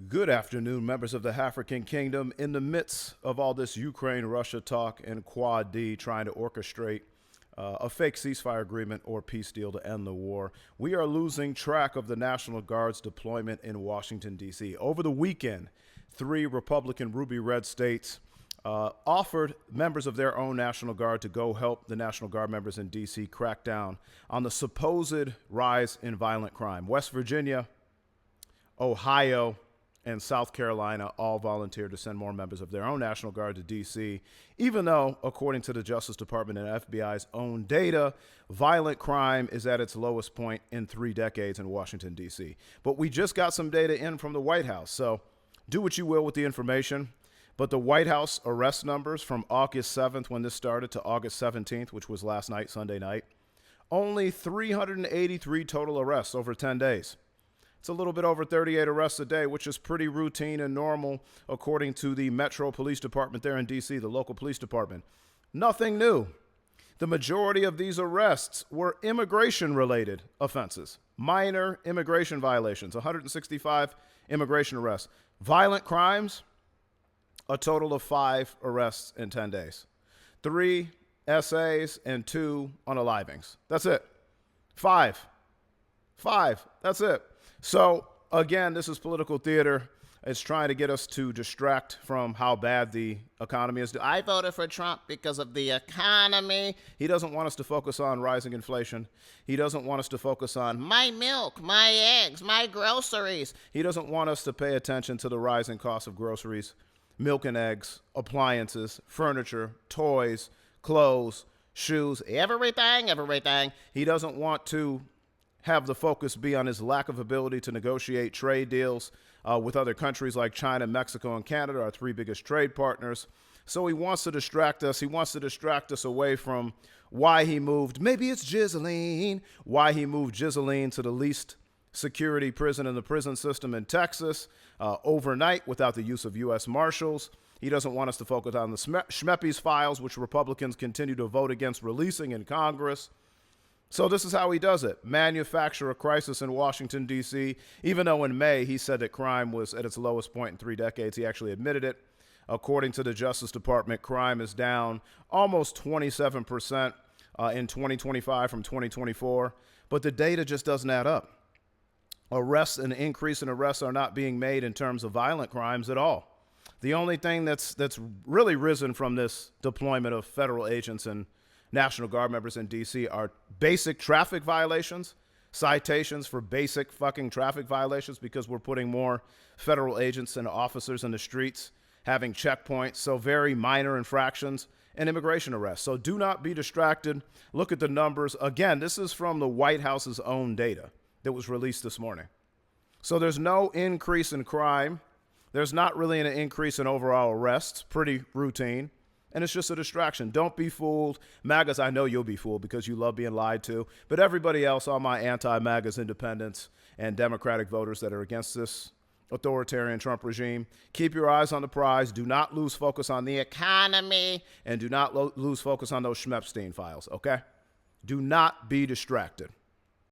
Good afternoon, members of the African Kingdom. In the midst of all this Ukraine-Russia talk and Quad D trying to orchestrate a fake ceasefire agreement or peace deal to end the war, we are losing track of the National Guard's deployment in Washington, D.C. Over the weekend, 3 Republican Ruby Red states offered members of their own National Guard to go help the National Guard members in D.C. crack down on the supposed rise in violent crime. West Virginia, Ohio, and South Carolina all volunteered to send more members of their own National Guard to D.C., even though, according to the Justice Department and FBI's own data, violent crime is at its lowest point in 3 decades in Washington, D.C. But we just got some data in from the White House, so do what you will with the information. But the White House arrest numbers from August 7th, when this started, to August 17th, which was last night, Sunday night, only 383 total arrests over 10 days. It's a little bit over 38 arrests a day, which is pretty routine and normal, according to the Metro Police Department there in D.C., the local police department. Nothing new. The majority of these arrests were immigration-related offenses, minor immigration violations, 165 immigration arrests. Violent crimes, a total of 5 arrests in 10 days. 3 essays and 2 unalivings. That's it. 5. That's it. So, again, this is political theater. It's trying to get us to distract from how bad the economy is. I voted for Trump because of the economy. He doesn't want us to focus on rising inflation. He doesn't want us to focus on my milk, my eggs, my groceries. He doesn't want us to pay attention to the rising cost of groceries, milk and eggs, appliances, furniture, toys, clothes, shoes, everything. He doesn't want to have the focus be on his lack of ability to negotiate trade deals with other countries like China, Mexico, and Canada, our 3 biggest trade partners. So he wants to distract us. He wants to distract us away from why he moved, maybe it's Ghislaine, why he moved Ghislaine to the least security prison in the prison system in Texas overnight without the use of U.S. Marshals. He doesn't want us to focus on the Schmeppes files, which Republicans continue to vote against releasing in Congress. So this is how he does it. Manufacture a crisis in Washington, D.C., even though in May he said that crime was at its lowest point in 3 decades. He actually admitted it. According to the Justice Department, crime is down almost 27% in 2025 from 2024. But the data just doesn't add up. Arrests and increase in arrests are not being made in terms of violent crimes at all. The only thing that's really risen from this deployment of federal agents and National Guard members in D.C. are basic traffic violations, citations for basic fucking traffic violations, because we're putting more federal agents and officers in the streets, having checkpoints, so very minor infractions, and immigration arrests. So do not be distracted. Look at the numbers. Again, this is from the White House's own data that was released this morning. So there's no increase in crime. There's not really an increase in overall arrests. Pretty routine. And it's just a distraction. Don't be fooled. MAGAs, I know you'll be fooled because you love being lied to. But everybody else, all my anti-MAGAs, independents, and Democratic voters that are against this authoritarian Trump regime, keep your eyes on the prize. Do not lose focus on the economy. And do not lose focus on those Schmepstein files, okay? Do not be distracted.